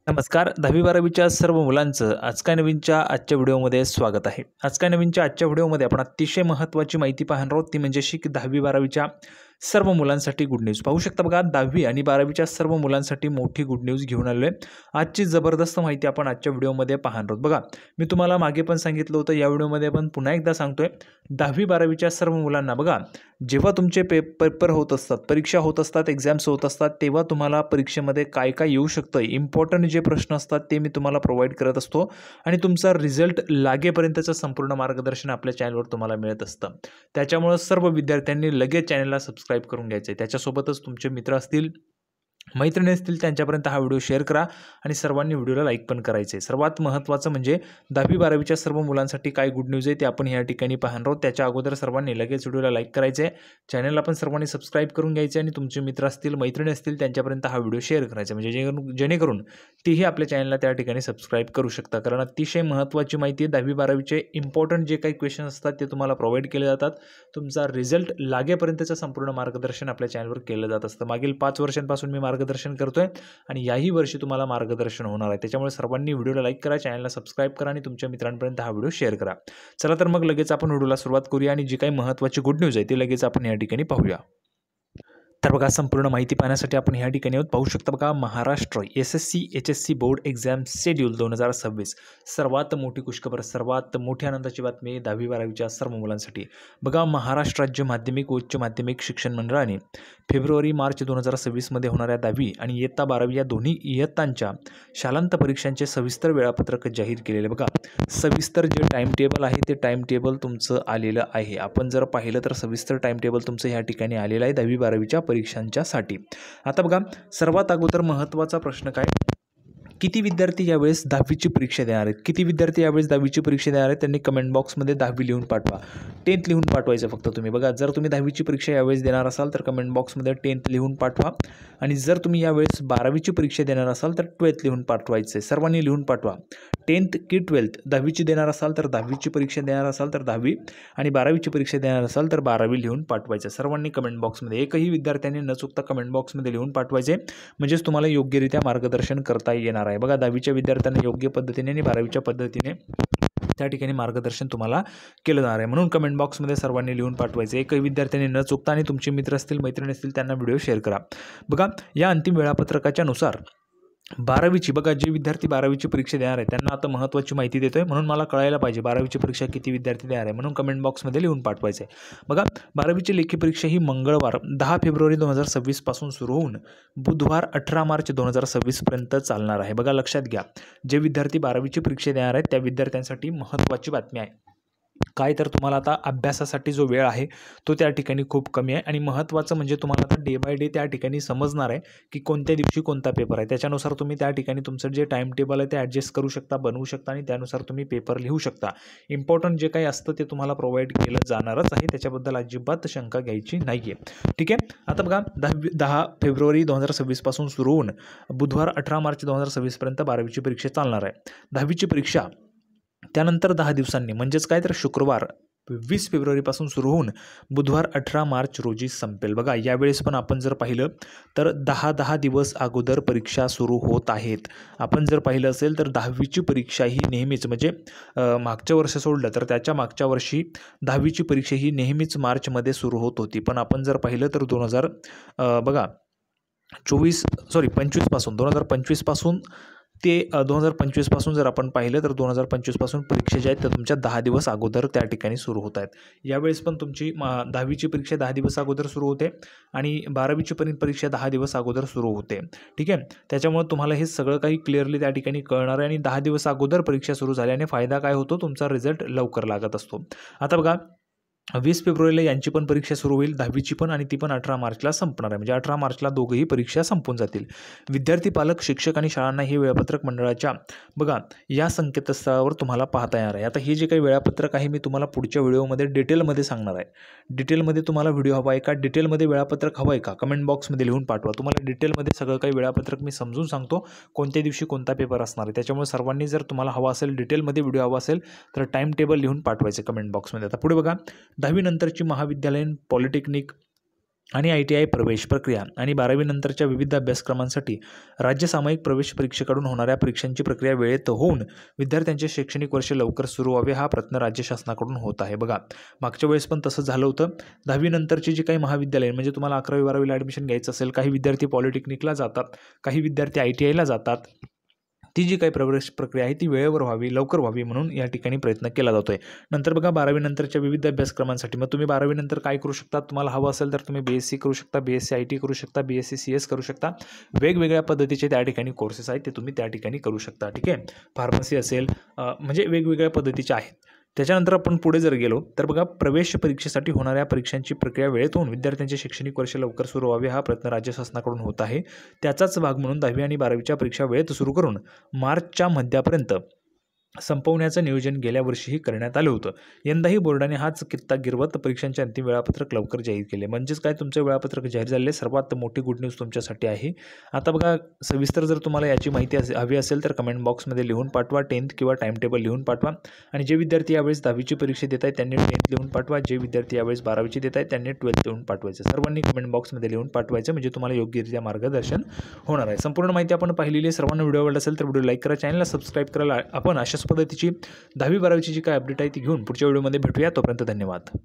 नमस्कार. 10वी-12वीच्या सर्व मुलांचं आजच्या व्हिडिओमध्ये स्वागत आहे. आजच्या व्हिडिओमध्ये आपण अतिशय महत्त्वाची माहिती पाहणार आहोत. ती म्हणजे की 10वी-12वीच्या सर्व मुलांसाठी गुड न्यूज. पाहू शकता बघा, 10वी आणि 12वीच्या सर्व मुलांसाठी मोठी गुड न्यूज घेऊन आलेलो आहे. आजची जबरदस्त माहिती आपण आजच्या व्हिडिओमध्ये पाहणार आहोत. बघा, मी तुम्हाला मागे पण सांगितलं होतं, या व्हिडिओमध्ये पण पुन्हा एकदा सांगतोय. 10वी-12वीच्या सर्व मुलांना बघा, जेव्हा तुमचे पेपर होत असतात, परीक्षा होत असतात, एक्झाम्स होत असतात, तेव्हा तुम्हाला परीक्षेमध्ये काय काय येऊ शकतं, इम्पॉर्टंट जे प्रश्न असतात ते मी तुम्हाला प्रोव्हाइड करत असतो आणि तुमचा रिझल्ट लागेपर्यंतचं संपूर्ण मार्गदर्शन आपल्या चॅनलवर तुम्हाला मिळत असतं. त्याच्यामुळं सर्व विद्यार्थ्यांनी लगेच चॅनलला सबस्क्राईब करून घ्यायचं आहे. त्याच्यासोबतच तुमचे मित्र असतील, मैत्रिणी असतील, त्यांच्यापर्यंत हा व्हिडिओ शेअर करा आणि सर्वांनी व्हिडिओला लाईक पण करायचे. सर्वात महत्त्वाचं म्हणजे 10वी-12वीच्या सर्व मुलांसाठी काय गुड न्यूज आहे ते आपण या ठिकाणी पाहणार आहोत. त्याच्या अगोदर सर्वांनी लगेच व्हिडिओला लाईक करायचे, चॅनलला पण सर्वांनी सबस्क्राईब करून घ्यायचे आणि तुमचे मित्र असतील, मैत्रिणी असतील, त्यांच्यापर्यंत हा व्हिडिओ शेअर करायचा, म्हणजे जेणेकरून तीही आपल्या चॅनलला त्या ठिकाणी सबस्क्राईब करू शकता. कारण अतिशय महत्त्वाची माहिती आहे. 10वी-12वीचे इम्पॉर्टंट जे काही क्वेश्चन असतात ते तुम्हाला प्रोव्हाइड केले जातात. तुमचा रिझल्ट लागेपर्यंतचं संपूर्ण मार्गदर्शन आपल्या चॅनलवर केलं जात असतं. मागील 5 वर्षांपासून मी मार्गदर्शन करतोय आणि याही वर्षी तुम्हाला मार्गदर्शन होणार आहे. त्याच्यामुळे सर्वांनी व्हिडिओला लाईक करा, चॅनलला सबस्क्राईब करा आणि तुमच्या मित्रांपर्यंत हा व्हिडिओ शेअर करा. चला तर मग लगेच आपण व्हिडिओला सुरुवात करूया आणि जी काही महत्त्वाची गुड न्यूज आहे ती लगेच आपण या ठिकाणी पाहूया. तर बघा, संपूर्ण माहिती पाहण्यासाठी आपण ह्या ठिकाणी पाहू शकता. बघा, Maharashtra SSC HSC board exam schedule 2026 सर्वात मोठी खुशखबर, सर्वात मोठी आनंदाची बातमी 10वी-12वीच्या सर्व मुलांसाठी. बघा, महाराष्ट्र राज्य माध्यमिक व उच्च माध्यमिक शिक्षण मंडळाने फेब्रुवारी-मार्च 2026 होणाऱ्या 10वी आणि इयत्ता 12वी या दोन्ही इयत्तांच्या शालांत परीक्षांचे सविस्तर वेळापत्रक जाहीर केलेले. बघा, सविस्तर जे टाइम टेबल आहे ते टाइम टेबल तुमचं आलेलं आहे. आपण जर पाहिलं तर सविस्तर टाइम टेबल तुमचं ह्या ठिकाणी आलेलं आहे 10वी-12वीच्या परीक्षांच्यासाठी. आता बघा, सर्वात अगोदर महत्त्वाचा प्रश्न काय, किती विद्यार्थी यावेळेस 10वीची परीक्षा देणार आहेत? किती विद्यार्थी यावेळेस 10वीची परीक्षा देणार आहेत? त्यांनी कमेंट बॉक्समध्ये 10वी लिहून पाठवा. 10th लिहून पाठवायचं फक्त तुम्ही. बघा, जर तुम्ही 10वीची परीक्षा यावेळेस देणार असाल तर कमेंट बॉक्समध्ये 10th लिहून पाठवा आणि जर तुम्ही यावेळेस 12वीची परीक्षा देणार असाल तर 12th लिहून पाठवायचं आहे. सर्वांनी लिहून पाठवा. 10th की 12th, 10वीची देणार असाल तर 10वीची परीक्षा देणार असाल तर 10वी आणि 12वीची परीक्षा देणार असाल तर 12वी लिहून पाठवायचं. सर्वांनी कमेंट बॉक्समध्ये, एकही विद्यार्थ्यांनी न चुकता कमेंट बॉक्समध्ये लिहून पाठवायचे, म्हणजेच तुम्हाला योग्यरित्या मार्गदर्शन करता येणार आहे. बघा, 10वीच्या विद्यार्थ्यांना योग्य पद्धतीने आणि 12वीच्या पद्धतीने त्या ठिकाणी मार्गदर्शन तुम्हाला केलं जाणार आहे. म्हणून कमेंट बॉक्समध्ये सर्वांनी लिहून पाठवायचे, एकही विद्यार्थ्यांनी न चुकता, आणि तुमचे मित्र असतील, मैत्रिणी असतील, त्यांना व्हिडिओ शेअर करा. बघा, या अंतिम वेळापत्रकाच्या नुसार 12वीची, बघा, जे विद्यार्थी 12वीची परीक्षा देणार आहे त्यांना आता महत्त्वाची माहिती देतोय, म्हणून मला कळायला पाहिजे 12वीची परीक्षा किती विद्यार्थी देणार आहे, म्हणून कमेंट बॉक्समध्ये लिहून पाठवायचं आहे. बघा, 12वीची लेखी परीक्षा ही मंगळवार 10 फेब्रुवारी 2026 पासून सुरू होऊन बुधवार 18 मार्च 2026 पर्यंत चालणार आहे. बघा, लक्षात घ्या, जे विद्यार्थी 12वीची परीक्षा देणार आहेत त्या विद्यार्थ्यांसाठी महत्त्वाची बातमी आहे. काय तर तुम्हाला आता अभ्यासासाठी जो वेळ आहे तो त्या ठिकाणी खूप कमी आहे आणि महत्त्वाचं म्हणजे तुम्हाला आता डे बाय डे त्या ठिकाणी समजणार आहे की कोणत्या दिवशी कोणता पेपर आहे. त्याच्यानुसार तुम्ही त्या ठिकाणी तुमचं जे टाईम टेबल आहे ते ॲडजस्ट करू शकता, बनवू शकता आणि त्यानुसार तुम्ही पेपर लिहू शकता. इम्पॉर्टंट जे काही असतं ते तुम्हाला प्रोव्हाइड केलं जाणारच आहे, त्याच्याबद्दल अजिबात शंका घ्यायची नाही आहे. ठीक आहे. आता बघा, 10 फेब्रुवारी 2026 पासून सुरू होऊन बुधवार 18 मार्च 2026 पर्यंत 12वीची परीक्षा चालणार आहे. 10वीची परीक्षा त्यानंतर 10 दिवसांनी, म्हणजेच काय तर शुक्रवार 20 फेब्रुवारीपासून सुरू होऊन बुधवार 18 मार्च रोजी संपेल. बघा, यावेळेस पण आपण जर पाहिलं तर 10 दिवस अगोदर परीक्षा सुरू होत आहेत. आपण जर पाहिलं असेल तर 10वीची परीक्षा ही नेहमीच, म्हणजे मागच्या वर्ष सोडलं तर त्याच्या मागच्या वर्षी 10वीची परीक्षा ही नेहमीच मार्चमध्ये सुरू होत होती. पण आपण जर पाहिलं तर 2025 पासून 2025 पासून ते 2025 पासून जर आपण पाहिलं तर 2025 पासून परीक्षा ज्या आहेत त्या तुमच्या 10 दिवस अगोदर त्या ठिकाणी सुरू होत आहेत. यावेळेस पण तुमची 10वीची परीक्षा 10 दिवस अगोदर सुरू होते आणि 12वीची पण परीक्षा 10 दिवस अगोदर सुरू होते. ठीक आहे. त्याच्यामुळे तुम्हाला हे सगळं काही क्लिअरली त्या ठिकाणी कळणार आहे आणि 10 दिवस अगोदर परीक्षा सुरू झाल्याने फायदा काय होतो, तुमचा रिझल्ट लवकर लागत असतो. आता बघा, 20 फेब्रुवारीला यांची पण परीक्षा सुरू होईल, 10वीची पण, आणि ती पण 18 मार्चला संपणार आहे. म्हणजे 18 मार्चला दोघंही परीक्षा संपून जातील. विद्यार्थी, पालक, शिक्षक आणि शाळांना हे वेळापत्रक मंडळाच्या, बघा, या संकेतस्थळावर तुम्हाला पाहता येणार आहे. आता हे जे काही वेळापत्रक आहे मी तुम्हाला पुढच्या व्हिडिओमध्ये डिटेलमध्ये सांगणार आहे. डिटेलमध्ये तुम्हाला व्हिडिओ हवा आहे का, डिटेलमध्ये वेळापत्रक हवं आहे का, कमेंट बॉक्समध्ये लिहून पाठवा. तुम्हाला डिटेलमध्ये सगळं काही वेळापत्रक मी समजून सांगतो, कोणत्या दिवशी कोणता पेपर असणार आहे. त्याच्यामुळे सर्वांनी जर तुम्हाला हवा असेल, डिटेलमध्ये व्हिडिओ हवा असेल तर टाईम टेबल लिहून पाठवायचे कमेंट बॉक्समध्ये. आता पुढे बघा, 10वी नंतरची महाविद्यालयीन, पॉलिटेक्निक आणि ITI प्रवेश प्रक्रिया आणि 12वी नंतरच्या विविध अभ्यासक्रमांसाठी राज्य सामायिक प्रवेश परीक्षेकडून होणाऱ्या परीक्षांची प्रक्रिया वेळेत होऊन विद्यार्थ्यांचे शैक्षणिक वर्ष लवकर सुरू व्हावे हा प्रयत्न राज्य शासनाकडून होत आहे. बघा, मागच्या वेळेस पण तसं झालं होतं. 10वी नंतरची जी काही महाविद्यालय म्हणजे तुम्हाला 11वी 12वीला ॲडमिशन घ्यायचं असेल, काही विद्यार्थी पॉलिटेक्निकला जातात, काही विद्यार्थी ITIला जातात. ती जी काही प्रवेश प्रक्रिया आहे ती वेळेवर व्हावी, लवकर व्हावी म्हणून या ठिकाणी प्रयत्न केला जातो आहे. नंतर बघा 12वी नंतरच्या विविध अभ्यासक्रमांसाठी मग तुम्ही 12वी नंतर काय करू शकता, तुम्हाला हवं असेल तर तुम्ही BSc करू शकता, BSc IT करू शकता, BSc CS करू शकता. वेगवेगळ्या पद्धतीचे त्या ठिकाणी कोर्सेस आहेत ते तुम्ही त्या ठिकाणी करू शकता. ठीक आहे, फार्मसी असेल, म्हणजे वेगवेगळ्या पद्धतीचे आहेत. त्याच्यानंतर आपण पुढे जर गेलो तर बघा, प्रवेश परीक्षेसाठी होणाऱ्या परीक्षांची प्रक्रिया वेळेत होऊन विद्यार्थ्यांचे शैक्षणिक वर्ष लवकर सुरू व्हावे हा प्रयत्न राज्य शासनाकडून होत आहे. त्याचाच भाग म्हणून 10वी आणि 12वीच्या परीक्षा वेळेत सुरू करून मार्चच्या मध्यापर्यंत संपवण्याचं नियोजन गेल्या वर्षीही करण्यात आलं होतं. यंदाही बोर्डाने हाच कित्ता गिरवत परीक्षांचे अंतिम वेळापत्रक लवकर जाहीर केले. म्हणजेच काय, तुमचं वेळापत्रक जाहीर झालेले सर्वात मोठी गुड न्यूज तुमच्यासाठी आहे. आता बघा, सविस्तर जर तुम्हाला याची माहिती हवी असेल तर कमेंट बॉक्समध्ये लिहून पाठवा. 10th किंवा टाइम टेबल लिहून पाठवा. आणि जे विद्यार्थी यावेळेस 10वीची परीक्षा देत आहेत त्यांनी 10th लिहून पाठवा. जे विद्यार्थी यावेळेस 12वीची देत आहेत त्यांनी 12th लिहून पाठवायचं. सर्वांनी कमेंट बॉक्समध्ये लिहून पाठवायचं, म्हणजे तुम्हाला योग्यरित्या मार्गदर्शन होणार आहे. संपूर्ण माहिती आपण पाहिलेली आहे. सर्वांना व्हिडिओ आवडला असेल तर व्हिडिओ लाईक करा, चॅनलला सबस्क्राईब करायला. आपण अशाच पद्धतीची 10वी 12वीची जी काय अपडेट आहे ती घेऊन पुढच्या व्हिडिओमध्ये भेटूया. तोपर्यंत धन्यवाद.